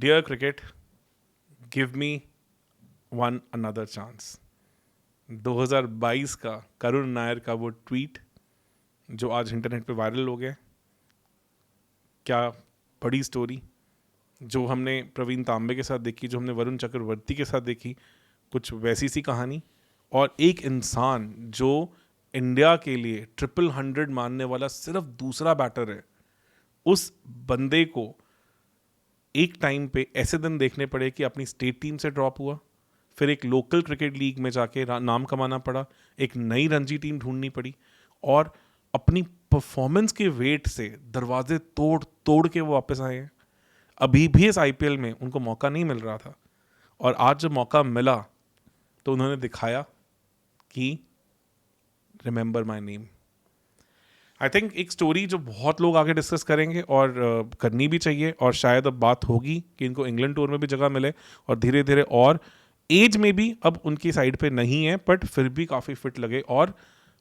Dear cricket, give me one another chance. 2022 का करुण नायर का वो ट्वीट जो आज इंटरनेट पे वायरल हो गया, क्या बड़ी स्टोरी जो हमने प्रवीण तांबे के साथ देखी, जो हमने वरुण चक्रवर्ती के साथ देखी, कुछ वैसी सी कहानी। और एक इंसान जो इंडिया के लिए 100 मारने वाला सिर्फ दूसरा बैटर है, उस बंदे को एक टाइम पे ऐसे दिन देखने पड़े कि अपनी स्टेट टीम से ड्रॉप हुआ, फिर एक लोकल क्रिकेट लीग में जाके नाम कमाना पड़ा, एक नई रणजी टीम ढूंढनी पड़ी, और अपनी परफॉर्मेंस के वेट से दरवाजे तोड़ तोड़ के वो वापस आए हैं। अभी भी इस आईपीएल में उनको मौका नहीं मिल रहा था, और आज जब मौका मिला तो उन्होंने दिखाया कि remember my name. I think एक स्टोरी जो बहुत लोग आगे डिस्कस करेंगे और करनी भी चाहिए, और शायद अब बात होगी कि इनको इंग्लैंड टूर में भी जगह मिले, और धीरे धीरे, और एज में भी अब उनकी साइड पे नहीं है, बट फिर भी काफ़ी फिट लगे, और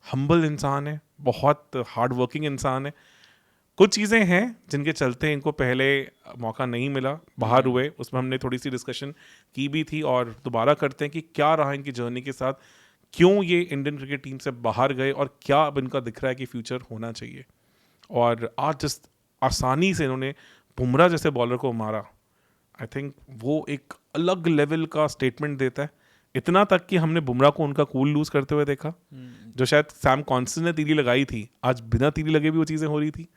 हम्बल इंसान है, बहुत हार्ड वर्किंग इंसान है। कुछ चीज़ें हैं जिनके चलते इनको पहले मौका नहीं मिला, बाहर हुए, उसमें हमने थोड़ी सी डिस्कशन की भी थी, और दोबारा करते हैं कि क्या रहा इनकी जर्नी के साथ, क्यों ये इंडियन क्रिकेट टीम से बाहर गए, और क्या अब इनका दिख रहा है कि फ्यूचर होना चाहिए। और आज जिस आसानी से इन्होंने बुमराह जैसे बॉलर को मारा, आई थिंक वो एक अलग लेवल का स्टेटमेंट देता है। इतना तक कि हमने बुमराह को उनका कूल लूज करते हुए देखा, जो शायद सैम कॉन्सन ने तीली लगाई थी, आज बिना तीली लगे भी वो चीज़ें हो रही थी।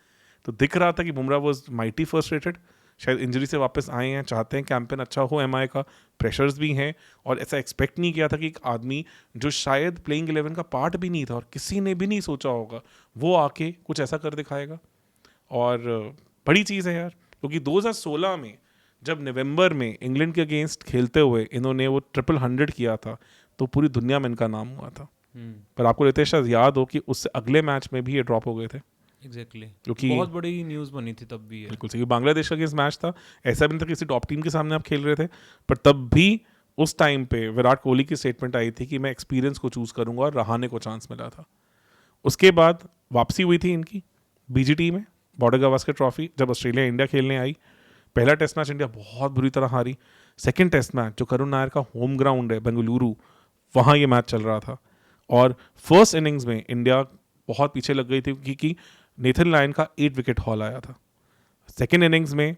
तो दिख रहा था कि बुमराह वॉज माइटी फ्रस्ट्रेटेड, शायद इंजरी से वापस आए हैं, चाहते हैं कैंपेन अच्छा हो एमआई का, प्रेशर्स भी हैं, और ऐसा एक्सपेक्ट नहीं किया था कि एक आदमी जो शायद प्लेइंग 11 का पार्ट भी नहीं था और किसी ने भी नहीं सोचा होगा, वो आके कुछ ऐसा कर दिखाएगा। और बड़ी चीज़ है यार, क्योंकि 2016 में जब नवंबर में इंग्लैंड के अगेंस्ट खेलते हुए इन्होंने वो 100 किया था, तो पूरी दुनिया में इनका नाम हुआ था। पर आपको रितेश शायद याद हो कि उससे अगले मैच में भी ये ड्रॉप हो गए थे। एग्जैक्टली, क्योंकि बहुत बड़ी न्यूज़ बनी थी तब भी। बिल्कुल सही, बांग्लादेश का अगेंस्ट मैच था, ऐसा भी नहीं था किसी टॉप टीम के सामने आप खेल रहे थे, पर तब भी उस टाइम पे विराट कोहली की स्टेटमेंट आई थी कि मैं एक्सपीरियंस को चूज करूंगा, और रहाणे को चांस मिला था। उसके बाद वापसी हुई थी इनकी बीजीटी में, बॉर्डर गावस्कर ट्रॉफी, जब ऑस्ट्रेलिया इंडिया खेलने आई। पहला टेस्ट मैच इंडिया बहुत बुरी तरह हारी। सेकेंड टेस्ट मैच जो करुण नायर का होम ग्राउंड है बेंगलुरु, वहाँ ये मैच चल रहा था, और फर्स्ट इनिंग्स में इंडिया बहुत पीछे लग गई थी क्योंकि नेथन लायन का 8 विकेट हॉल आया था। सेकेंड इनिंग्स में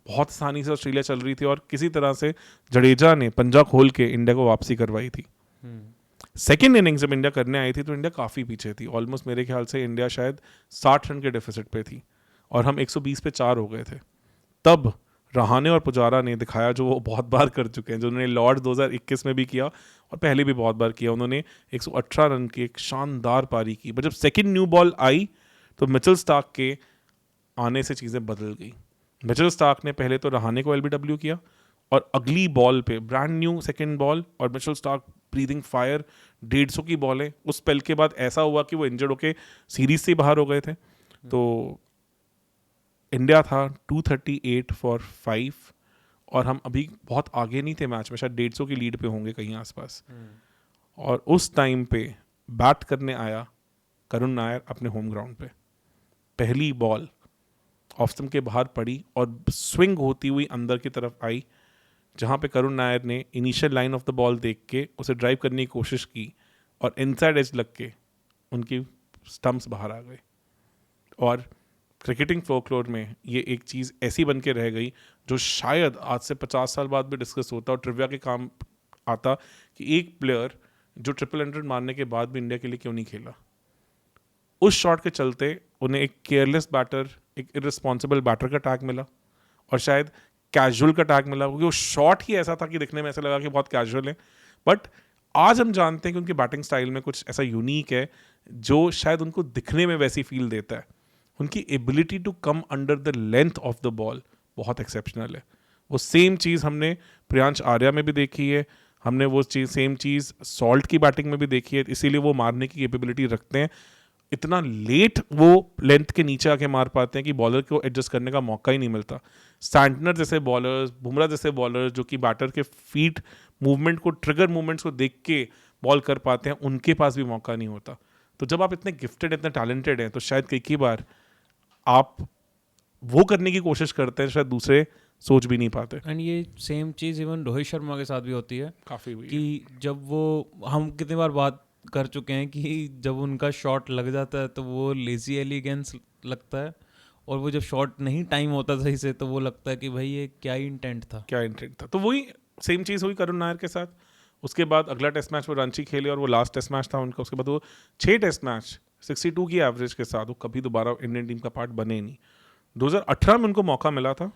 बहुत आसानी से ऑस्ट्रेलिया चल रही थी, और किसी तरह से जडेजा ने पंजा खोल के इंडिया को वापसी करवाई थी। सेकेंड इनिंग्स जब इंडिया करने आई थी तो इंडिया काफ़ी पीछे थी, ऑलमोस्ट मेरे ख्याल से इंडिया शायद 60 रन के डेफिसिट पे थी, और हम 120 पे 4 हो गए थे। तब रहाणे और पुजारा ने दिखाया जो वो बहुत बार कर चुके हैं, जो उन्होंने लॉर्ड 2021 में भी किया और पहले भी बहुत बार किया। उन्होंने 118 रन की एक शानदार पारी की, बट जब सेकेंड न्यू बॉल आई तो मिचेल स्टार्क के आने से चीज़ें बदल गई। मिचेल स्टार्क ने पहले तो रहाणे को एलबीडब्ल्यू किया, और अगली बॉल पे ब्रांड न्यू सेकेंड बॉल, और मिचेल स्टार्क ब्रीदिंग फायर, 150 की बॉलें। उस स्पेल के बाद ऐसा हुआ कि वो इंजर्ड होके सीरीज से बाहर हो गए थे। तो इंडिया था 238 फॉर 5, और हम अभी बहुत आगे नहीं थे मैच में, शायद 150 की लीड पे होंगे कहीं आसपास। और उस टाइम पे बैट करने आया करुण नायर अपने होम ग्राउंड पे। पहली बॉल ऑफ स्टंप के बाहर पड़ी और स्विंग होती हुई अंदर की तरफ आई, जहाँ पे करुण नायर ने initial line of the ball देख के उसे ड्राइव करने की कोशिश की, और इनसाइड एज लग के उनकी स्टंप्स बाहर आ गए। और क्रिकेटिंग फोकलोर में ये एक चीज़ ऐसी बन के रह गई जो शायद आज से 50 साल बाद भी डिस्कस होता और ट्रिविया के काम आता, कि एक प्लेयर जो 100 मारने के बाद भी इंडिया के लिए क्यों नहीं खेला। उस शॉट के चलते उन्हें एक केयरलेस बैटर, एक इररिस्पॉन्सिबल बैटर का टैग मिला, और शायद कैजुअल का टैग मिला, क्योंकि वो शॉट ही ऐसा था कि दिखने में ऐसा लगा कि बहुत कैजुअल है। बट आज हम जानते हैं कि उनकी बैटिंग स्टाइल में कुछ ऐसा यूनिक है जो शायद उनको दिखने में वैसी फील देता है। उनकी ability to come under the length of the ball बहुत एक्सेप्शनल है। वो सेम चीज़ हमने प्रियांश आर्या में भी देखी है, हमने वो सेम चीज़ सॉल्ट की बैटिंग में भी देखी है, इसीलिए वो मारने की कैपेबिलिटी रखते हैं। इतना लेट वो लेंथ के नीचे आके मार पाते हैं कि बॉलर को एडजस्ट करने का मौका ही नहीं मिलता। सैंटनर जैसे बॉलर्स, बुमराह जैसे बॉलर्स जो कि बैटर के फीट मूवमेंट को, ट्रिगर मूवमेंट्स को देख के बॉल कर पाते हैं, उनके पास भी मौका नहीं होता। तो जब आप इतने गिफ्टेड, इतने टैलेंटेड हैं, तो शायद कई बार आप वो करने की कोशिश करते हैं शायद दूसरे सोच भी नहीं पाते। एंड ये सेम चीज़ इवन रोहित शर्मा के साथ भी होती है काफ़ी हुई है। कि जब वो, हम कितनी बार बात कर चुके हैं कि जब उनका शॉट लग जाता है तो वो लेजी एलिगेंस लगता है, और वो जब शॉट नहीं टाइम होता सही से तो वो लगता है कि भाई ये क्या ही इंटेंट था। क्या इंटेंट था। तो वही सेम चीज़ हुई करुण नायर के साथ। उसके बाद अगला टेस्ट मैच वो रांची खेले और वो लास्ट टेस्ट मैच था उनका। उसके बाद वो 6 टेस्ट मैच 62 की एवरेज के साथ वो कभी दोबारा इंडियन टीम का पार्ट बने नहीं। 2018 में उनको मौका मिला था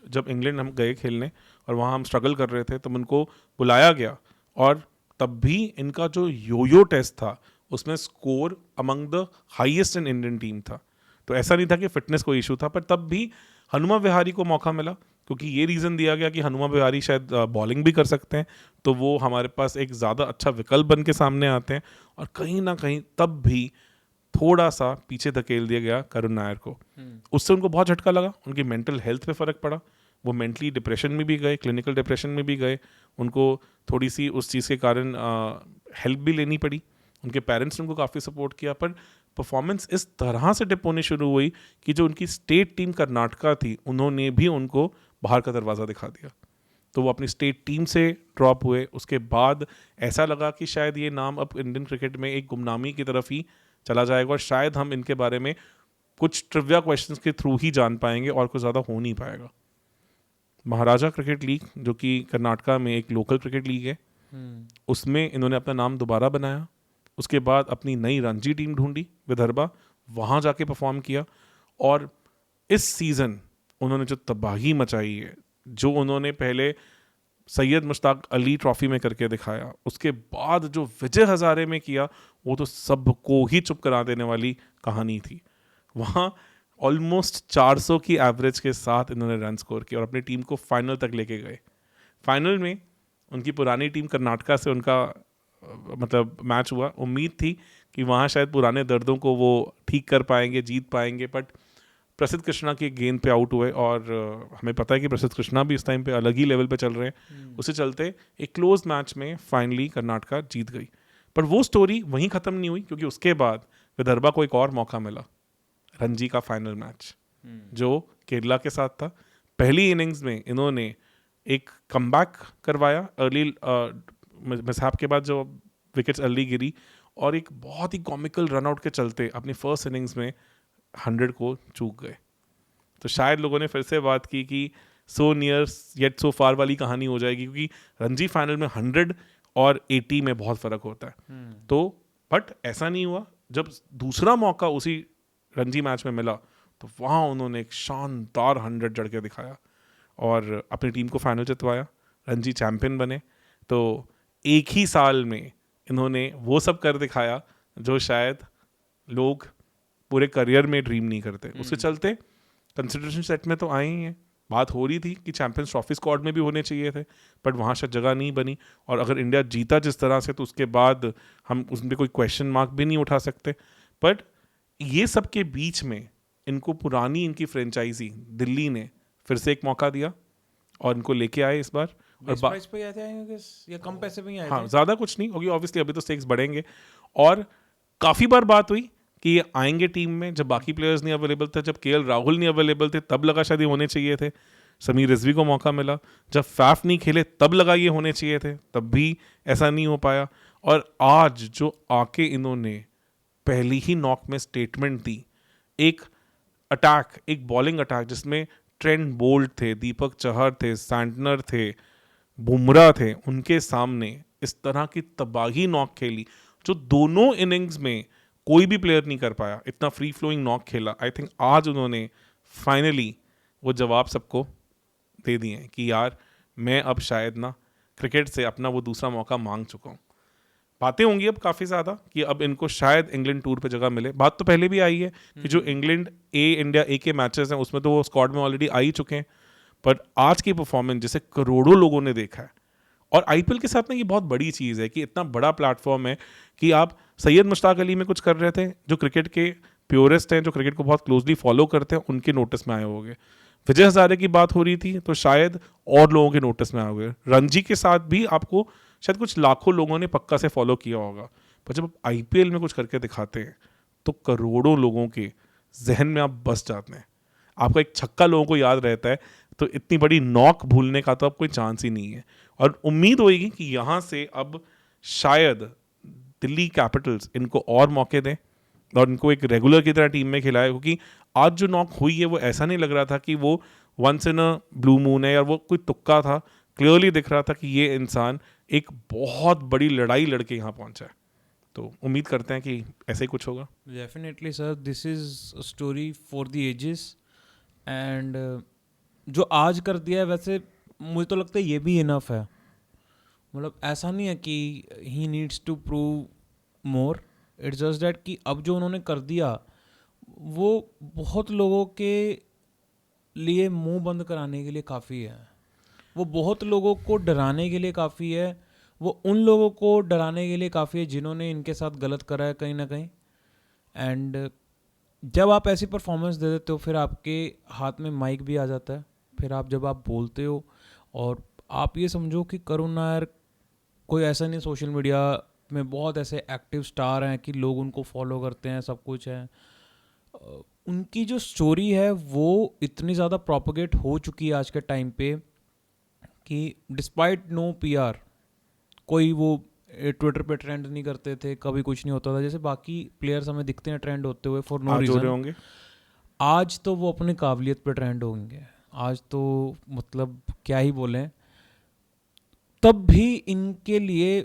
जब इंग्लैंड हम गए खेलने और वहाँ हम स्ट्रगल कर रहे थे, तब उनको बुलाया गया और तब भी इनका जो योयो टेस्ट था उसमें score among the highest in Indian team था। तो ऐसा नहीं था कि फिटनेस कोई इशू था, पर तब भी हनुमा विहारी को मौका मिला क्योंकि ये रीज़न दिया गया कि हनुमा विहारी शायद बॉलिंग भी कर सकते हैं, तो वो हमारे पास एक ज़्यादा अच्छा विकल्प बन के सामने आते हैं। और कहीं ना कहीं तब भी थोड़ा सा पीछे धकेल दिया गया करुण नायर को। उससे उनको बहुत झटका लगा, उनकी मेंटल हेल्थ पे फ़र्क पड़ा, वो मेंटली डिप्रेशन में भी गए, क्लिनिकल डिप्रेशन में भी गए। उनको थोड़ी सी उस चीज़ के कारण हेल्प भी लेनी पड़ी। उनके पेरेंट्स ने उनको काफ़ी सपोर्ट किया, पर परफॉर्मेंस इस तरह से डिप होनी शुरू हुई कि जो उनकी स्टेट टीम कर्नाटका थी उन्होंने भी उनको बाहर का दरवाज़ा दिखा दिया। तो वो अपनी स्टेट टीम से ड्रॉप हुए। उसके बाद ऐसा लगा कि शायद ये नाम अब इंडियन क्रिकेट में एक गुमनामी की तरफ ही चला जाएगा और शायद हम इनके बारे में कुछ ट्रिविया क्वेश्चंस के थ्रू ही जान पाएंगे और कुछ ज़्यादा हो नहीं पाएगा। महाराजा क्रिकेट लीग जो कि कर्नाटका में एक लोकल क्रिकेट लीग है, उसमें इन्होंने अपना नाम दोबारा बनाया। उसके बाद अपनी नई रणजी टीम ढूंढी विदर्भा, वहाँ जाके परफॉर्म किया और इस सीज़न उन्होंने जो तबाही मचाई है, जो उन्होंने पहले सैयद मुश्ताक अली ट्रॉफी में करके दिखाया, उसके बाद जो विजय हज़ारे में किया, वो तो सबको ही चुप करा देने वाली कहानी थी। वहाँ ऑलमोस्ट 400 की एवरेज के साथ इन्होंने रन स्कोर किया और अपनी टीम को फाइनल तक लेके गए। फाइनल में उनकी पुरानी टीम कर्नाटका से उनका मतलब मैच हुआ। उम्मीद थी कि वहाँ शायद पुराने दर्दों को वो ठीक कर पाएंगे, जीत पाएंगे, बट प्रसिद्ध कृष्णा के गेंद पे आउट हुए और हमें पता है कि प्रसिद्ध कृष्णा भी इस टाइम पे अलग ही लेवल पे चल रहे हैं। उससे चलते एक क्लोज मैच में फाइनली कर्नाटका जीत गई। पर वो स्टोरी वहीं ख़त्म नहीं हुई क्योंकि उसके बाद विदर्भा को एक और मौका मिला, रणजी का फाइनल मैच जो केरला के साथ था। पहली इनिंग्स में इन्होंने एक कमबैक करवाया अर्ली मिसहैप के बाद, जो विकेट्स अर्ली गिरी, और एक बहुत ही कॉमिकल रनआउट के चलते अपनी फर्स्ट इनिंग्स में 100 को चूक गए। तो शायद लोगों ने फिर से बात की कि सो नियर येट सो फार वाली कहानी हो जाएगी क्योंकि रणजी फाइनल में 100 और 80 में बहुत फ़र्क होता है। तो बट ऐसा नहीं हुआ। जब दूसरा मौका उसी रणजी मैच में मिला तो वहाँ उन्होंने एक शानदार 100 जड़ के दिखाया और अपनी टीम को फाइनल जितवाया, रणजी चैम्पियन बने। तो एक ही साल में इन्होंने वो सब कर दिखाया जो शायद लोग पूरे करियर में ड्रीम नहीं करते। उसके चलते कंसिडरेशन सेट में तो आए ही हैं। बात हो रही थी कि चैंपियंस ट्रॉफी स्क्वाड में भी होने चाहिए थे, बट वहाँ शायद जगह नहीं बनी। और अगर इंडिया जीता जिस तरह से तो उसके बाद हम उस पर कोई क्वेश्चन मार्क भी नहीं उठा सकते। बट ये सब के बीच में इनको पुरानी इनकी फ्रेंचाइजी दिल्ली ने फिर से एक मौका दिया और इनको लेके आए इस बार। और प्राइस पे आए थे या कम पैसे में ही आए थे? हाँ, ज़्यादा कुछ नहीं होगी ऑब्वियसली, अभी तो स्टेक्स बढ़ेंगे। और काफ़ी बार बात हुई कि ये आएंगे टीम में जब बाकी प्लेयर्स नहीं अवेलेबल थे, जब केएल राहुल नहीं अवेलेबल थे तब लगा शायद ये होने चाहिए थे। समीर रिजवी को मौका मिला, जब फैफ नहीं खेले तब लगा ये होने चाहिए थे, तब भी ऐसा नहीं हो पाया। और आज जो आके इन्होंने पहली ही नॉक में स्टेटमेंट दी, एक अटैक, एक बॉलिंग अटैक जिसमें ट्रेंट बोल्ट थे, दीपक चहर थे, सैंटनर थे, बुमराह थे, उनके सामने इस तरह की तबाही नॉक खेली जो दोनों इनिंग्स में कोई भी प्लेयर नहीं कर पाया। इतना फ्री फ्लोइंग नॉक खेला। आई थिंक आज उन्होंने फाइनली वो जवाब सबको दे दिए हैं कि यार मैं अब शायद ना क्रिकेट से अपना वो दूसरा मौका मांग चुका हूँ। बातें होंगी अब काफ़ी ज़्यादा कि अब इनको शायद इंग्लैंड टूर पे जगह मिले। बात तो पहले भी आई है कि जो इंग्लैंड ए इंडिया ए के मैचेस हैं उसमें तो वो स्क्वाड में ऑलरेडी आ ही चुके हैं। पर आज की परफॉर्मेंस जिसे करोड़ों लोगों ने देखा है, और आईपीएल के साथ में ये बहुत बड़ी चीज़ है कि इतना बड़ा प्लेटफॉर्म है कि आप सैयद मुश्ताक अली में कुछ कर रहे थे, जो क्रिकेट के प्योरेस्ट हैं, जो क्रिकेट को बहुत क्लोजली फॉलो करते हैं, उनके नोटिस में आए होंगे। विजय हजारे की बात हो रही थी तो शायद और लोगों के नोटिस में आए होंगे। रणजी के साथ भी आपको शायद कुछ लाखों लोगों ने पक्का से फॉलो किया होगा। पर जब आप आईपीएल में कुछ करके दिखाते हैं तो करोड़ों लोगों के जहन में आप बस जाते हैं। आपका एक छक्का लोगों को याद रहता है, तो इतनी बड़ी नॉक भूलने का तो अब कोई चांस ही नहीं है। और उम्मीद होगी कि यहाँ से अब शायद दिल्ली कैपिटल्स इनको और मौके दें और इनको एक रेगुलर की तरह टीम में खिलाए, क्योंकि आज जो नॉक हुई है वो ऐसा नहीं लग रहा था कि वो once in a blue moon है या वो कोई तुक्का था। क्लियरली दिख रहा था कि ये इंसान एक बहुत बड़ी लड़ाई लड़के यहाँ पहुंचा है। तो उम्मीद करते हैं कि ऐसे ही कुछ होगा। Definitely sir, this is story for the ages. And जो आज कर दिया है, वैसे मुझे तो लगता है ये भी इनफ है। मतलब ऐसा नहीं है कि he needs to prove more, it's just that कि अब जो उन्होंने कर दिया वो बहुत लोगों के लिए मुंह बंद कराने के लिए काफ़ी है, वो बहुत लोगों को डराने के लिए काफ़ी है, वो उन लोगों को डराने के लिए काफ़ी है जिन्होंने इनके साथ गलत करा है कहीं ना कहीं। एंड जब आप ऐसी परफॉर्मेंस दे देते हो, फिर आपके हाथ में माइक भी आ जाता है, फिर जब आप बोलते हो, और आप ये समझो कि करुण नायर कोई ऐसा नहीं, सोशल मीडिया में बहुत ऐसे एक्टिव स्टार हैं कि लोग उनको फॉलो करते हैं, सब कुछ है। उनकी जो स्टोरी है वो इतनी ज़्यादा प्रोपोगेट हो चुकी है आज के टाइम पे कि डिस्पाइट नो पीआर, कोई वो ट्विटर पे ट्रेंड नहीं करते थे, कभी कुछ नहीं होता था जैसे बाकी प्लेयर्स हमें दिखते हैं ट्रेंड होते हुए फॉर नो रीज़न। होंगे आज तो वो अपनी काबिलियत पे ट्रेंड होंगे। आज तो मतलब क्या ही बोलें। तब भी इनके लिए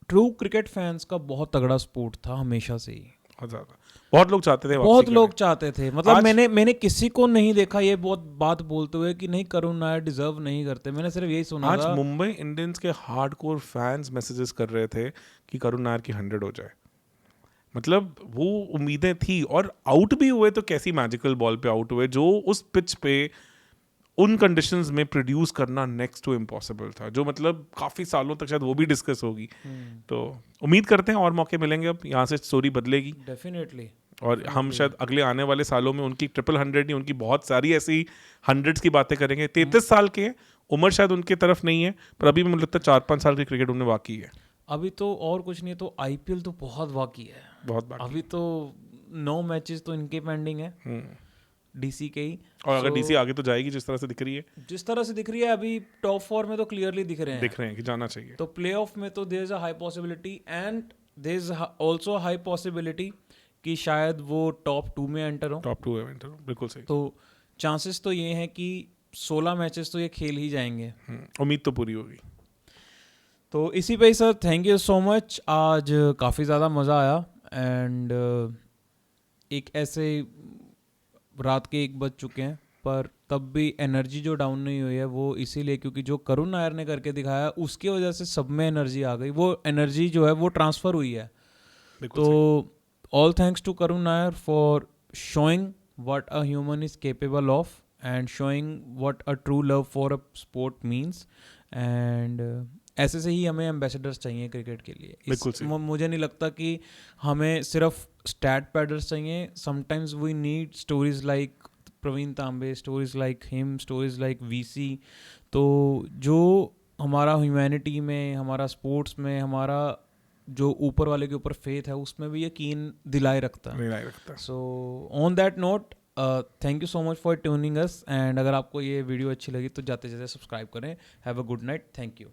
ट्रू क्रिकेट फैंस का बहुत तगड़ा सपोर्ट था हमेशा से ही। बहुत लोग चाहते थे, बहुत लोग चाहते थे। मतलब मैंने किसी को नहीं देखा ये बहुत बात बोलते हुए कि नहीं करुण नायर डिजर्व नहीं करते। मैंने सिर्फ यही सुना आज था। मुंबई इंडियंस के हार्डकोर फैंस मैसेजेस कर रहे थे कि करुण नायर की 100 हो जाए। मतलब वो उम्मीदें थी, और आउट भी हुए तो कैसी मैजिकल बॉल पे आउट हुए, जो उस पिच पे उन कंडीशंस में प्रोड्यूस करना नेक्स्ट टू इम्पॉसिबल था, जो मतलब काफ़ी सालों तक शायद वो भी डिस्कस होगी। तो उम्मीद करते हैं और मौके मिलेंगे, अब यहाँ से स्टोरी बदलेगी डेफिनेटली। और हम शायद अगले आने वाले सालों में उनकी 100 नहीं, उनकी बहुत सारी ऐसी 100s की बातें करेंगे। 33 साल के हैं, उम्र शायद उनकी तरफ नहीं है, पर अभी मुझे लगता है 4-5 साल की क्रिकेट उन्हें बाकी है। अभी तो और कुछ नहीं तो IPL तो बहुत बाकी है, बहुत बाकी। अभी तो 9 मैचेस तो इनके पेंडिंग है, DC के ही। और अगर DC आगे तो जाएगी जिस तरह से दिख रही है, अभी टॉप 4 में तो क्लियरली दिख रहे हैं कि जाना चाहिए। तो प्ले ऑफ में तो there is a high possibility, and there is also high possibility कि शायद वो टॉप 2 में एंटर हो। टॉप 2 में एंटर हो, बिल्कुल सही। तो चांसेस तो ये हैं कि 16 मैचेस तो ये खेल ही जाएंगे। उम्मीद तो पूरी होगी। तो इसी पे ही sir, thank you so much. आज काफ़ी ज़्यादा मज़ा आया। एंड एक ऐसे रात के 1 बज चुके हैं, पर तब भी एनर्जी जो डाउन नहीं हुई है वो इसीलिए क्योंकि जो करुण नायर ने करके दिखाया उसकी वजह से सब में एनर्जी आ गई, वो एनर्जी जो है वो ट्रांसफ़र हुई है। तो all thanks to Karun Nayar for showing what a human is capable of and showing what a true love for a sport means। and ऐसे से ही हमें एम्बेसडर्स चाहिए क्रिकेट के लिए। मुझे नहीं लगता कि हमें सिर्फ स्टैट पैडर्स चाहिए। Sometimes we need stories like Pravin Tambe, stories like him, stories like VC। तो जो हमारा ह्यूमैनिटी में, हमारा स्पोर्ट्स में, हमारा जो ऊपर वाले के ऊपर फेथ है उसमें भी यकीन दिलाए रखता है। So on that note, thank you so much for tuning us. And अगर आपको ये वीडियो अच्छी लगी तो जाते जाते सब्सक्राइब करें। Have a good night. Thank you.